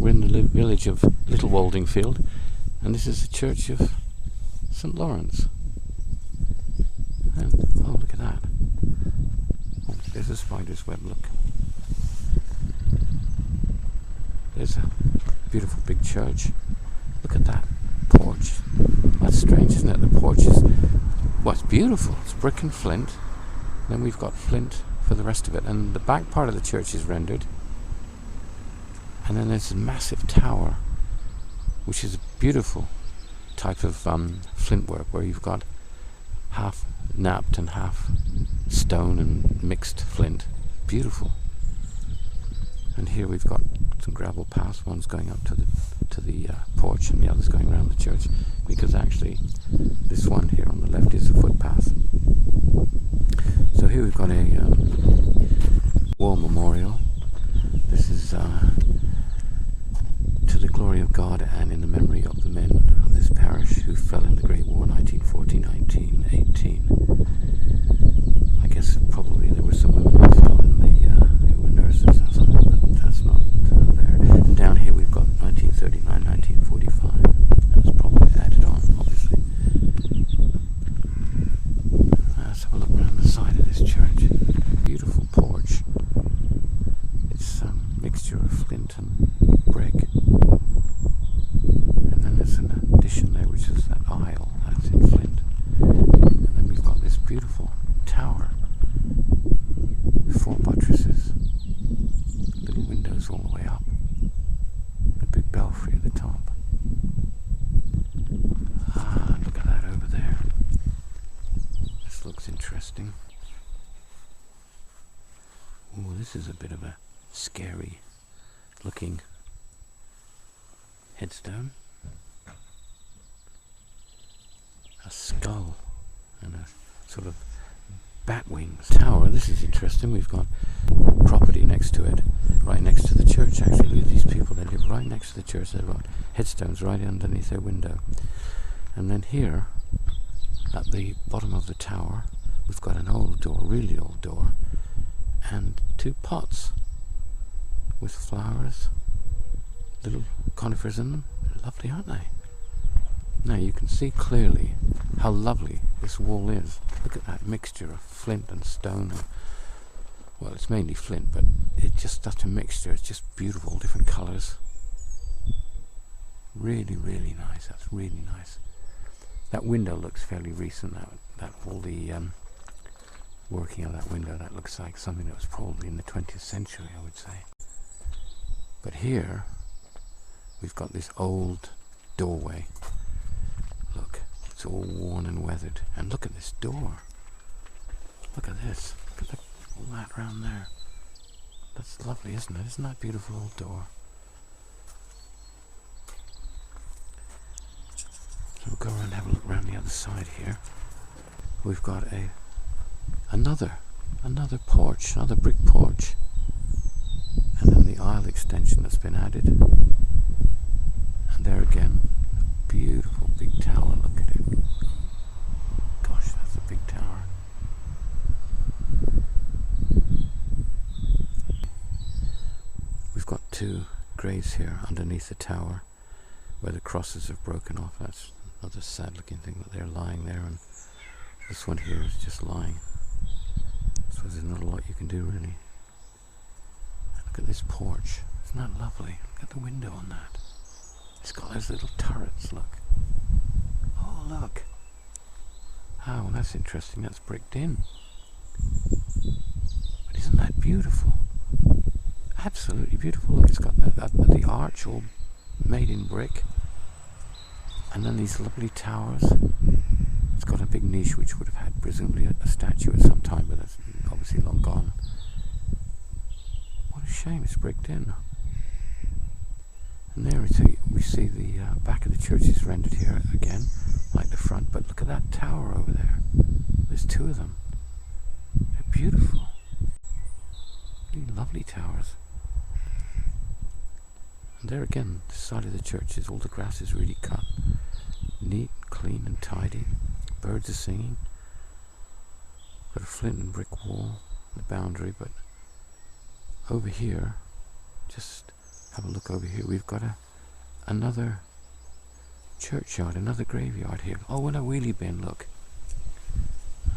We're in the village of Little Waldingfield, and this is the church of St. Lawrence. And oh, look at that. Oh, there's a spider's web, look. There's a beautiful big church. Look at that porch. That's strange, isn't it? The porch is, well, it's beautiful. It's brick and flint. Then we've got flint for the rest of it. And the back part of the church is rendered. And then there's a massive tower, which is a beautiful type of flint work, where you've got half knapped and half stone and mixed flint. Beautiful. And here we've got some gravel paths. One's going up to the porch, and the other's going around the church, because actually this one here on the left is a footpath. So here we've got a war memorial. This is to the glory of God and in the memory of the men of this parish who fell in the Great War 1914-1918. I guess probably there were some women who fell in the who were nurses or something, but that's not there. And down here we've got 1939-1945. That was probably added on, obviously. Let's have a look around the side of this church. Beautiful porch. It's a mixture of flint and brick. And then there's an addition there, which is that aisle. That's in flint. And then we've got this beautiful tower. 4 buttresses. Little windows all the way up. A big belfry at the top. Ah, look at that over there. This looks interesting. Oh, this is a bit of a scary looking headstone. A skull and a sort of bat wings tower. This is interesting. We've got property next to it, right next to the church. Actually, look at these people. They live right next to the church. They've got headstones right underneath their window. And then here, at the bottom of the tower, we've got an old door, really old door, and 2 pots with flowers, little conifers in them. They're lovely, aren't they? Now you can see clearly how lovely this wall is. Look at that mixture of flint and stone. Well, it's mainly flint, but it's just such a mixture. It's just beautiful, different colours. Really, really nice. That's really nice. That window looks fairly recent. That all the working of that window, that looks like something that was probably in the 20th century, I would say. But here we've got this old doorway. Look, it's all worn and weathered. And look at this door. Look at this. Look at all that round there. That's lovely, isn't it? Isn't that a beautiful old door? So we'll go around and have a look around the other side here. We've got another porch, another brick porch. And then the aisle extension that's been added. And there again, a beautiful big tower. Look at it. Gosh, that's a big tower. We've got 2 graves here underneath the tower where the crosses have broken off. That's another sad looking thing, that they're lying there, and this one here is just lying. So there's not a lot you can do, really. Look at this porch. Isn't that lovely? Look at the window on that. It's got those little turrets, look. Oh, look. Oh, that's interesting. That's bricked in. But isn't that beautiful? Absolutely beautiful. Look, it's got the arch all made in brick. And then these lovely towers. It's got a big niche which would have had presumably a statue at some time, but that's obviously long gone. What a shame, it's bricked in. And there we see the back of the church is rendered here again, like the front, but look at that tower over there. There's 2 of them. They're beautiful. Really lovely towers. And there again, the side of the church is all the grass is really cut. Neat, clean and tidy. Birds are singing. Got a flint and brick wall, the boundary, but over here, just have a look over here. We've got another churchyard, another graveyard here. Oh, and a wheelie bin, look.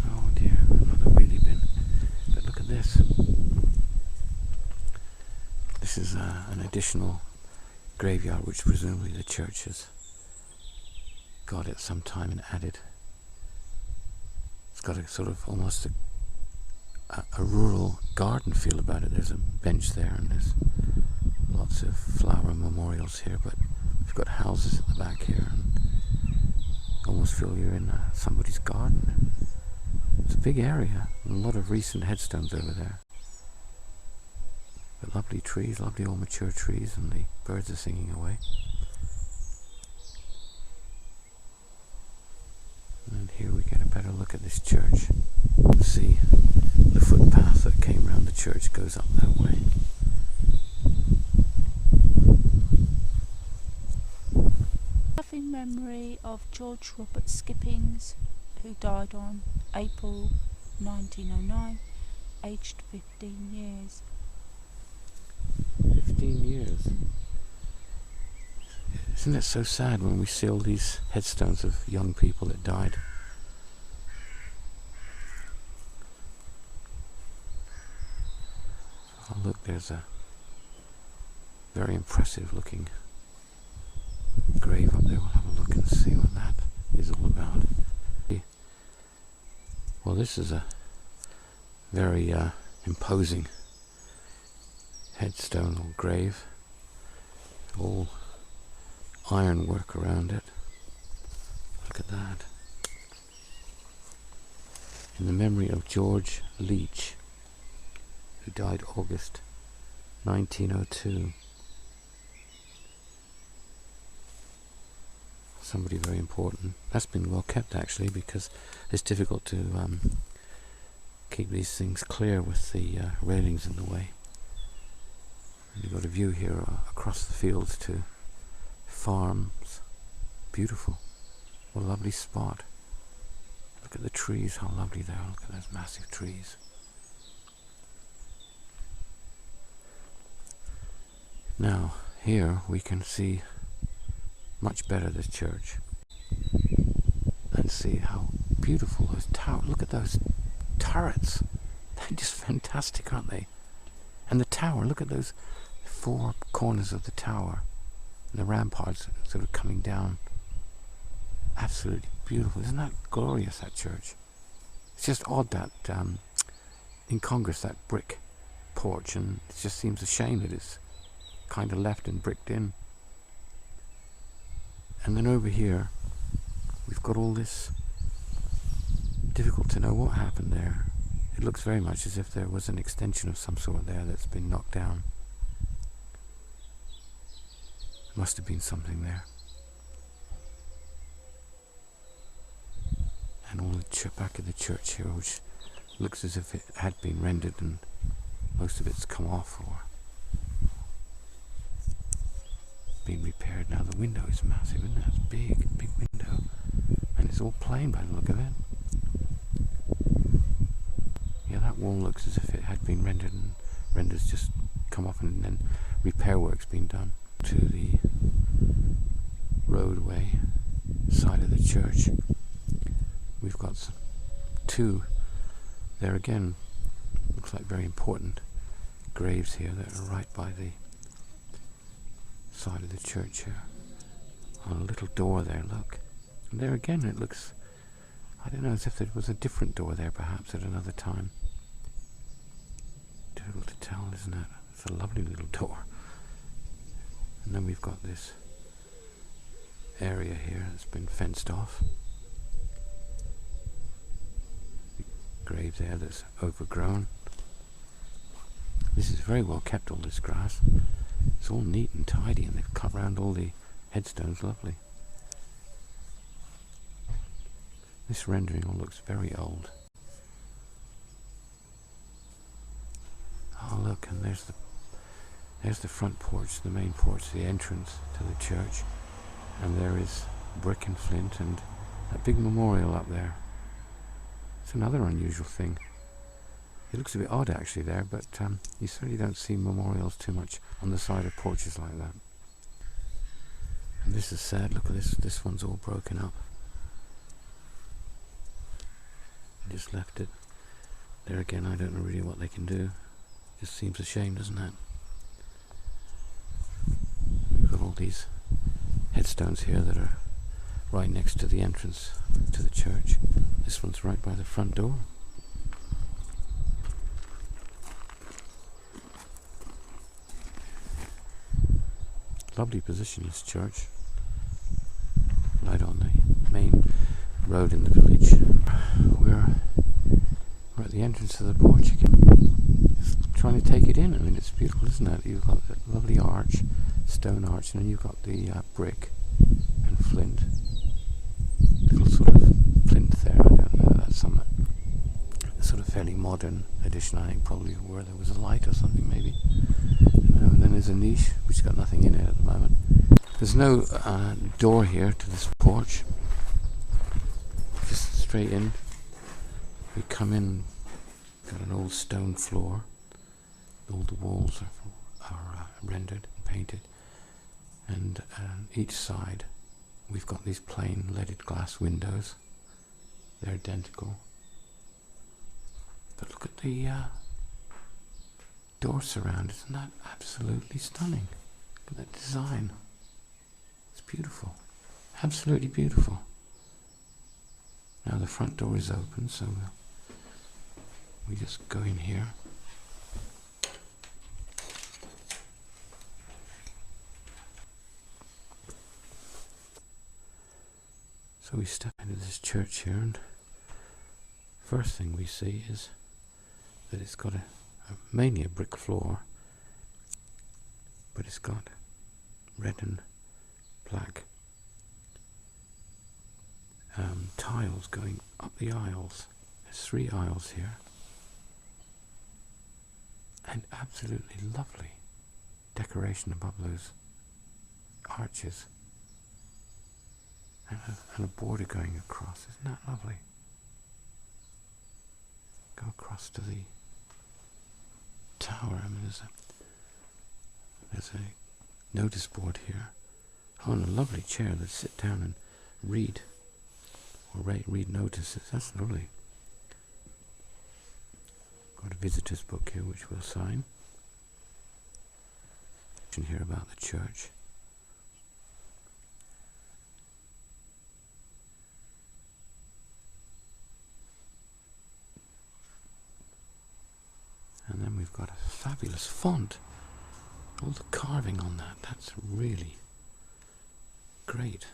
Oh dear, another wheelie bin. But look at this. This is an additional graveyard which presumably the church has got at some time and added. It's got a sort of almost a rural garden feel about it. There's a bench there and there's lots of flower memorials here, but we've got houses at the back here and almost feel you're in somebody's garden. It's a big area and a lot of recent headstones over there. But lovely trees, lovely old mature trees, and the birds are singing away. And here we get a better look at this church. You can see the footpath that came round the church goes up that way. Loving memory of George Robert Skippings, who died on April 1909, aged 15 years. 15 years. Isn't it so sad when we see all these headstones of young people that died? Oh look, there's a very impressive looking grave up there. We'll have a look and see what that is all about. Well, this is a very imposing headstone or grave. All ironwork around it. Look at that. In the memory of George Leach, who died August 1902. Somebody very important. That's been well kept actually, because it's difficult to keep these things clear with the railings in the way. And you've got a view here across the fields to farms. Beautiful. What a lovely spot. Look at the trees, how lovely they are. Look at those massive trees. Now, here we can see much better this church and see how beautiful those towers. Look at those turrets. They're just fantastic, aren't they? And the tower, look at those four corners of the tower and the ramparts sort of coming down. Absolutely beautiful. Isn't that glorious, that church? It's just odd that in Congress that brick porch, and it just seems a shame that it's kind of left and bricked in. And then over here we've got all this. Difficult to know what happened there. It looks very much as if there was an extension of some sort there that's been knocked down. Must have been something there. And all the back of the church here, which looks as if it had been rendered and most of it's come off or been repaired. Now the window is massive, isn't it? It's big window, and it's all plain by the look of it. Yeah, that wall looks as if it had been rendered and renders just come off, and then repair work's been done. To the roadway side of the church, we've got two there again. Looks like very important graves here that are right by the side of the church here. On a little door there, look. And there again it looks, I don't know, as if there was a different door there perhaps at another time. Difficult to tell, isn't it? It's a lovely little door. And then we've got this area here that's been fenced off. The grave there that's overgrown. This is very well kept, all this grass. It's all neat and tidy, and they've cut round all the headstones. Lovely. This rendering all looks very old. Oh look, and there's the front porch, the main porch, the entrance to the church. And there is brick and flint and that big memorial up there. It's another unusual thing. It looks a bit odd actually there, but you certainly don't see memorials too much on the side of porches like that. And this is sad. Look at this. This one's all broken up. Just left it there again. I don't know really what they can do. Just seems a shame, doesn't it? We've got all these headstones here that are right next to the entrance to the church. This one's right by the front door. Lovely position, this church. Right on the main road in the village. We're at the entrance of the porch again. Just trying to take it in. I mean, it's beautiful, isn't it? You've got that lovely arch, stone arch, and then you've got the brick and flint. Little sort of flint there. I don't know. That's some sort of fairly modern addition, I think, probably where there was a light or something, maybe. And then there's a niche which has got nothing in it at the moment. There's no door here to this porch. Just straight in. We come in, got an old stone floor. All the walls are rendered and painted. And each side we've got these plain leaded glass windows. They're identical. But look at the door surround. Isn't that absolutely stunning? Look at that design. It's beautiful. Absolutely beautiful. Now the front door is open, so we just go in here. So we step into this church here, and first thing we see is that it's got mainly a brick floor, but it's got red and black tiles going up the aisles. There's 3 aisles here, and absolutely lovely decoration above those arches, and a border going across. Isn't that lovely? Go across to the tower. I mean, there's a notice board here. Oh, and a lovely chair to sit down and read, or read notices. That's lovely. Got a visitor's book here which we'll sign. Here about the church. And then we've got a fabulous font. All the carving on that, that's really great.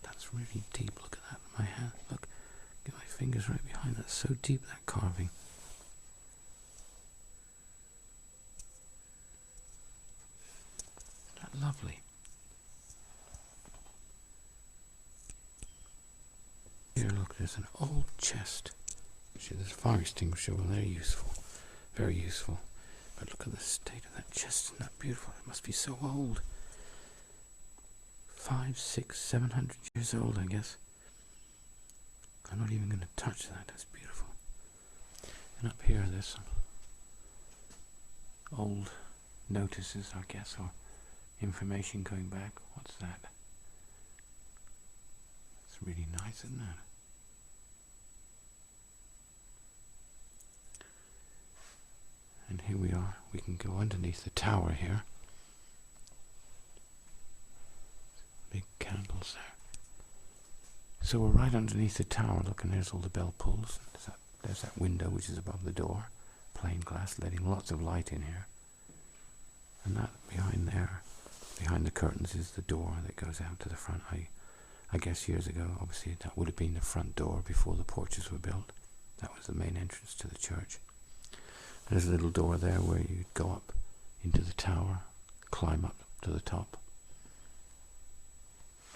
That's really deep. Look at that, my hand. Look, get my fingers right behind. That's so deep, that carving. Isn't that lovely? Here, look, there's an old chest. Actually, there's a fire extinguisher. Well, they're useful. Very useful. But look at the state of that chest. Isn't that beautiful? It must be so old. 500, 600, 700 years old, I guess. I'm not even going to touch that. That's beautiful. And up here there's some old notices, I guess, or information going back. What's that? It's really nice, isn't it? And here we are. We can go underneath the tower here. Big candles there. So we're right underneath the tower. Look, and there's all the bell pulls. There's that window which is above the door. Plain glass, letting lots of light in here. And that behind there, behind the curtains, is the door that goes out to the front. I guess years ago, obviously, that would have been the front door before the porches were built. That was the main entrance to the church. There's a little door there where you go up into the tower, climb up to the top.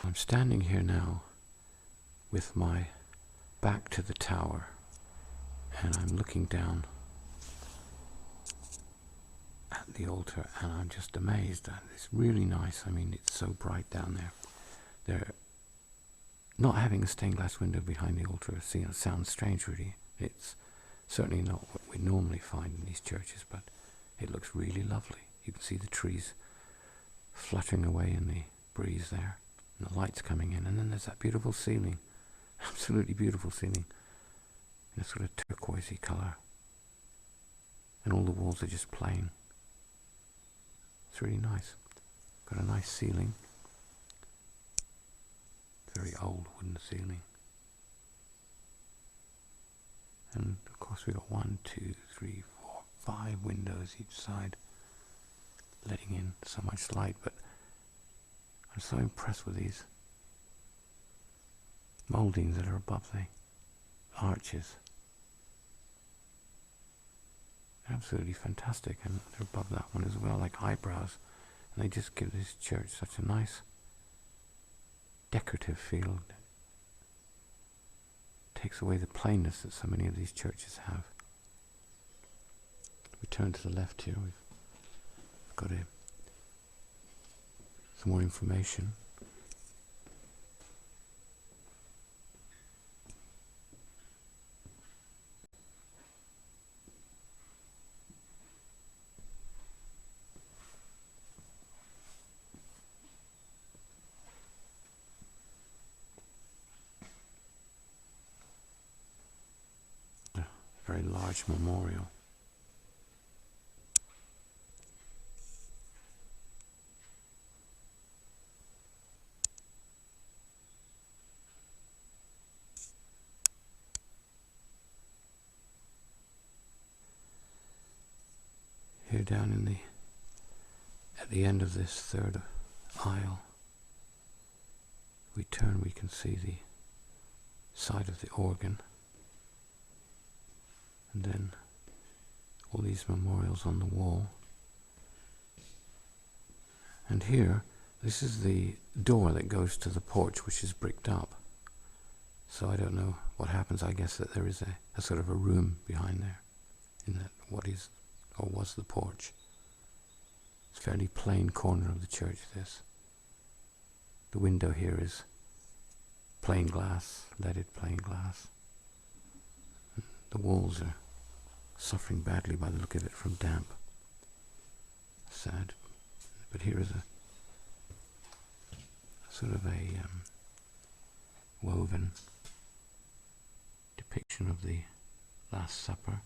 I'm standing here now with my back to the tower, and I'm looking down at the altar, and I'm just amazed. It's really nice. I mean, it's so bright down there. They're not having a stained glass window behind the altar. Sounds strange, really. It's Certainly not what we normally find in these churches, but it looks really lovely. You can see the trees fluttering away in the breeze there, and the lights coming in, and then there's that beautiful ceiling, absolutely beautiful ceiling, in a sort of turquoisey colour, and all the walls are just plain. It's really nice. Got a nice ceiling, very old wooden ceiling, and of course we've got 1, 2, 3, 4, 5 windows each side, letting in so much light. But I'm so impressed with these mouldings that are above the arches. Absolutely fantastic, and they're above that one as well, like eyebrows, and they just give this church such a nice decorative feel. It takes away the plainness that so many of these churches have. We turn to the left here. We've got some more information. A very large memorial. Here down at the end of this third aisle, we turn, we can see the side of the organ, and then all these memorials on the wall. And here, this is the door that goes to the porch, which is bricked up. So I don't know what happens. I guess that there is a sort of a room behind there, in that what is or was the porch. It's a fairly plain corner of the church, this. The window here is plain glass, leaded plain glass. The walls are suffering badly by the look of it from damp. Sad. But here is a sort of a woven depiction of the Last Supper.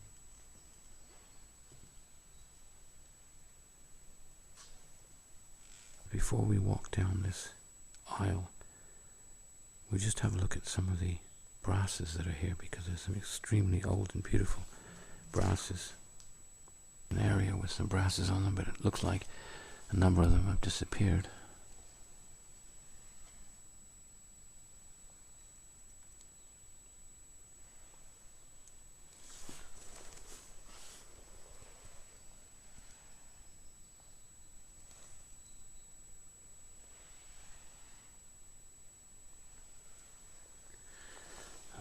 Before we walk down this aisle, we'll just have a look at some of the brasses that are here, because there's some extremely old and beautiful brasses. An area with some brasses on them, but it looks like a number of them have disappeared.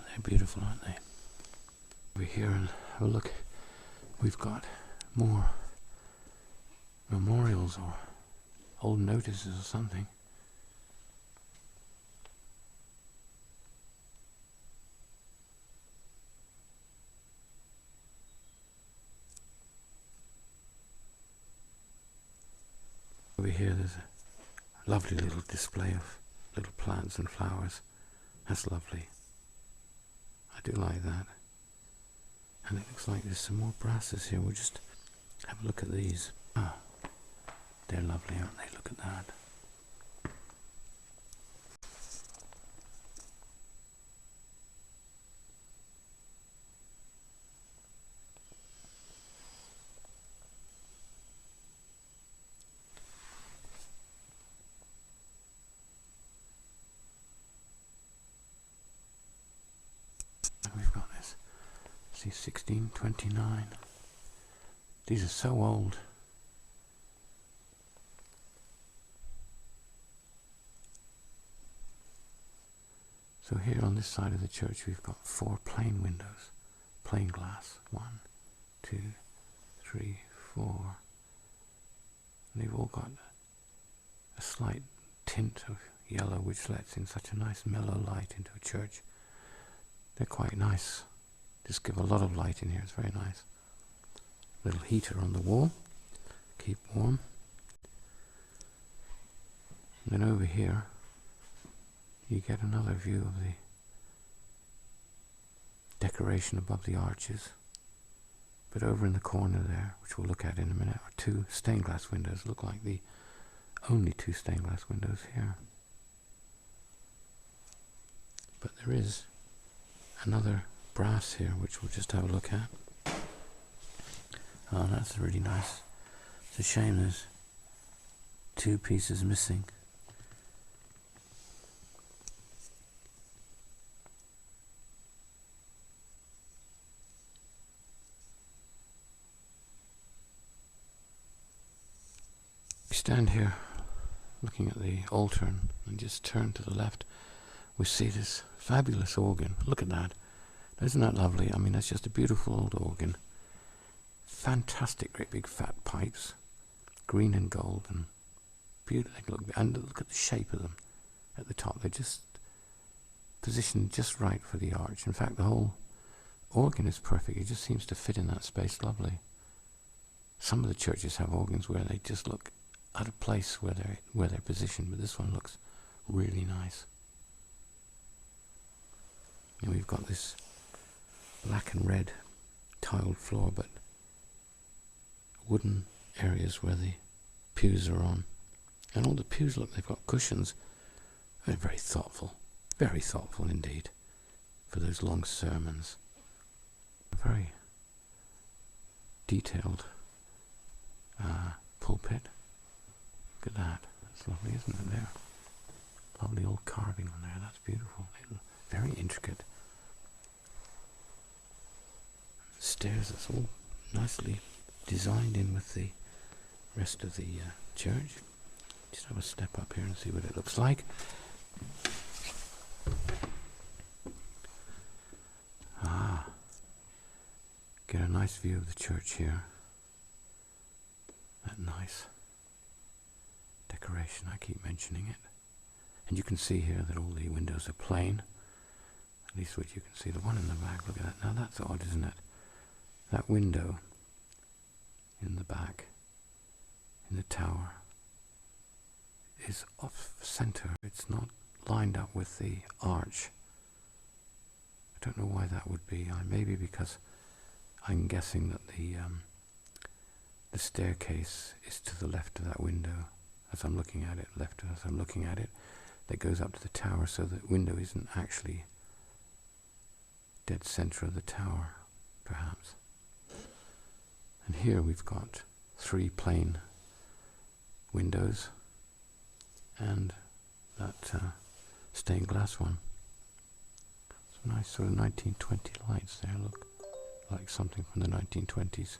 They're beautiful, aren't they? Over here and have a look. We've got more memorials or old notices or something. Over here there's a lovely little display of little plants and flowers. That's lovely. I do like that. And it looks like there's some more brasses here. We'll just have a look at these. Ah, they're lovely, aren't they? Look at that. And we've got this. See, 1629. These are so old. So here on this side of the church we've got 4 plain windows, plain glass. 1, 2, 3, 4. And they've all got a slight tint of yellow, which lets in such a nice mellow light into a church. They're quite nice just give a lot of light in here. It's very nice. Little heater on the wall, keep warm. And then over here you get another view of the decoration above the arches. But over in the corner there, which we'll look at in a minute, are two stained glass windows. Look like the only two stained glass windows here. But there is another brass here, which we'll just have a look at. Oh, that's really nice. It's a shame there's two pieces missing. We stand here looking at the altar and just turn to the left. We see this fabulous organ. Look at that. Isn't that lovely? I mean, that's just a beautiful old organ. Fantastic, great big fat pipes, green and gold, and beautiful. And look at the shape of them at the top. They're just positioned just right for the arch. In fact, the whole organ is perfect. It just seems to fit in that space lovely. Some of the churches have organs where they just look out of place where they're positioned, but this one looks really nice. And we've got this black and red tiled floor, but wooden areas where the pews are on. And all the pews, look, they've got cushions. They're very thoughtful indeed for those long sermons. Very detailed pulpit. Look at that. That's lovely, isn't it, there? Lovely old carving on there. That's beautiful. Very intricate. Stairs, that's all nicely designed in with the rest of the church. Just have a step up here and see what it looks like. Get a nice view of the church here. That nice decoration, I keep mentioning it. And you can see here that all the windows are plain. At least what you can see. The one in the back, look at that. Now that's odd, isn't it? That window in the back, in the tower, is off center. It's not lined up with the arch. I don't know why that would be. Maybe because I'm guessing that the staircase is to the left of that window as I'm looking at it, that goes up to the tower, so the window isn't actually dead center of the tower, perhaps. And here we've got three plain windows and that stained glass one. Some nice sort of 1920 lights there, look, like something from the 1920s.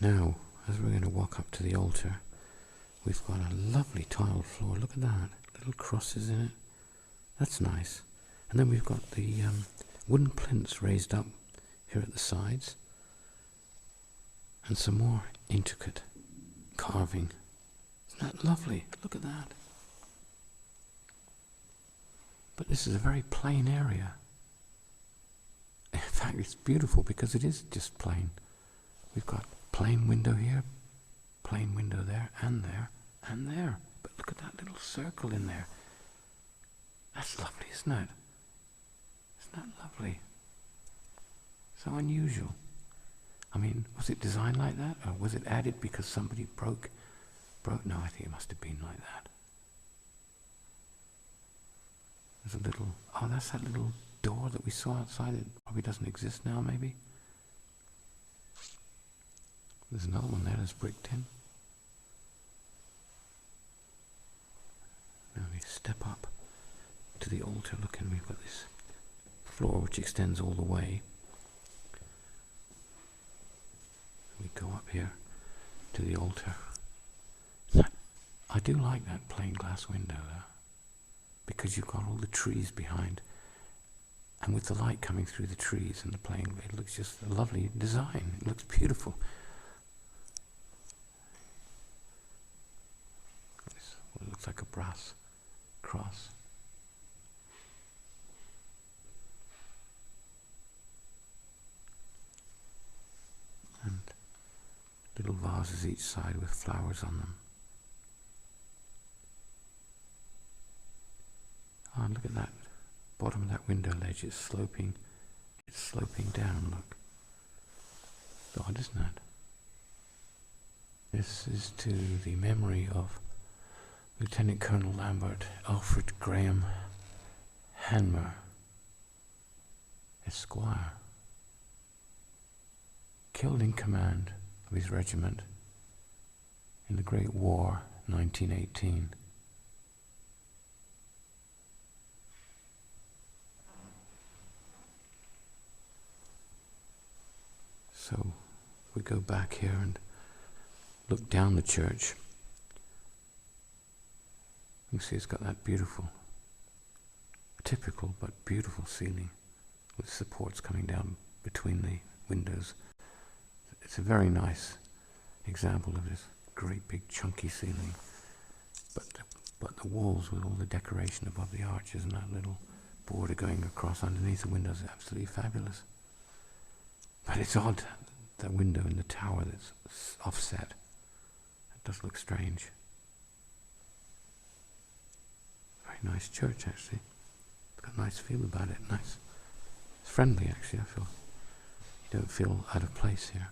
Now, as we're going to walk up to the altar, we've got a lovely tiled floor. Look at that, little crosses in it. That's nice. And then we've got the wooden plinths raised up here at the sides, and some more intricate carving. Isn't that lovely? Look at that. But this is a very plain area. In fact, it's beautiful because it is just plain. We've got plain window here, plain window there, and there, and there. But look at that little circle in there. That's lovely, isn't it? Isn't that lovely? So unusual. I mean, was it designed like that? Or was it added because somebody broke? No, I think it must have been like that. There's a little, oh, that's that little door that we saw outside. It probably doesn't exist now, maybe. There's another one there that's bricked in. Now we step up to the altar. Look, and we've got this floor which extends all the way. We go up here to the altar. I do like that plain glass window there, because you've got all the trees behind, and with the light coming through the trees and the plain, it looks just a lovely design. It looks beautiful. It looks like a brass cross. Little vases each side with flowers on them. Oh, look at that bottom of that window ledge. It's sloping down, look. Odd, isn't it? This is to the memory of Lieutenant Colonel Lambert Alfred Graham Hanmer, Esquire, killed in command of his regiment in the Great War, 1918. So we go back here and look down the church. You can see it's got that beautiful, typical but beautiful ceiling with supports coming down between the windows. It's a very nice example of this great big chunky ceiling, but the walls with all the decoration above the arches and that little border going across underneath the windows is absolutely fabulous. But it's odd, that window in the tower that's offset. It does look strange. Very nice church, actually. It's got a nice feel about it. Nice. It's friendly, actually. I feel you don't feel out of place here.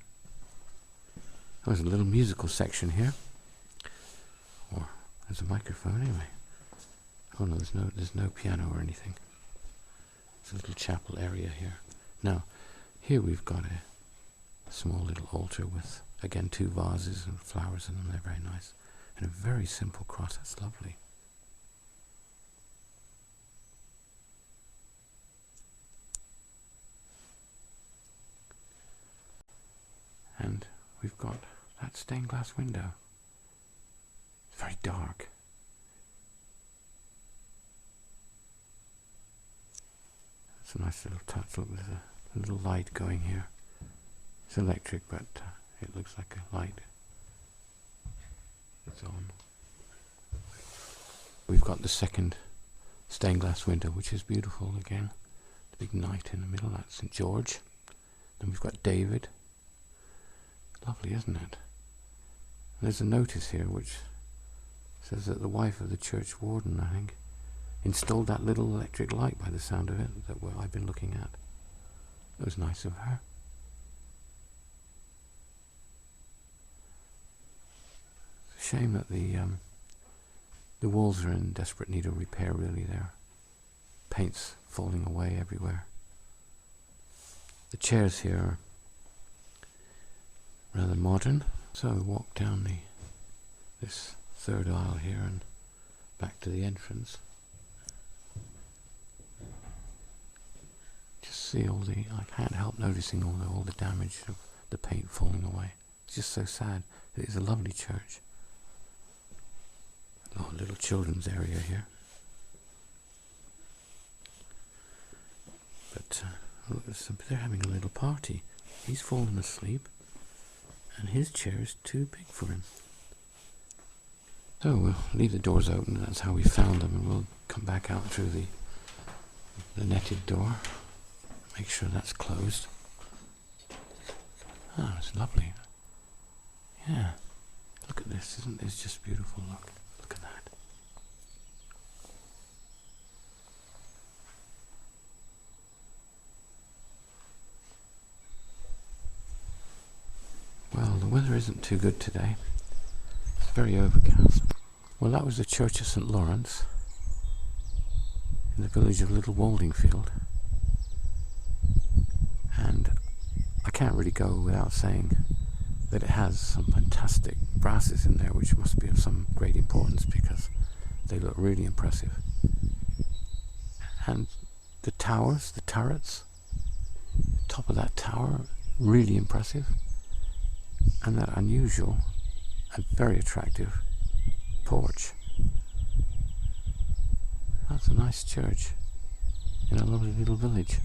There's a little musical section here. Or there's a microphone anyway. Oh no, there's no piano or anything. It's a little chapel area here. Now, here we've got a small little altar with, again, 2 vases and flowers in them. They're very nice. And a very simple cross. That's lovely. And we've got that stained glass window. It's very dark. It's a nice little touch. Look, there's a little light going here. It's electric, but it looks like a light. It's on. We've got the second stained glass window, which is beautiful again. The big knight in the middle, that's St. George. Then we've got David. Lovely, isn't it? And there's a notice here which says that the wife of the church warden, I think, installed that little electric light by the sound of it that I've been looking at. It was nice of her. It's a shame that the walls are in desperate need of repair, really. There, paint's falling away everywhere. The chairs here are rather modern. So we walk down this third aisle here and back to the entrance. Just see I can't help noticing all the damage of the paint falling away. It's just so sad. It is a lovely church. Oh, a little children's area here. But look, they're having a little party. He's fallen asleep and his chair is too big for him. So we'll leave the doors open. That's how we found them, and we'll come back out through the netted door. Make sure that's closed. Oh, it's lovely. Yeah. Look at this. Isn't this just beautiful? Look at that. Well, the weather isn't too good today. It's very overcast. Well, that was the Church of St. Lawrence in the village of Little Waldingfield. And I can't really go without saying that it has some fantastic brasses in there, which must be of some great importance because they look really impressive. And the towers, the turrets, the top of that tower, really impressive. And that unusual and very attractive porch. That's a nice church in a lovely little village.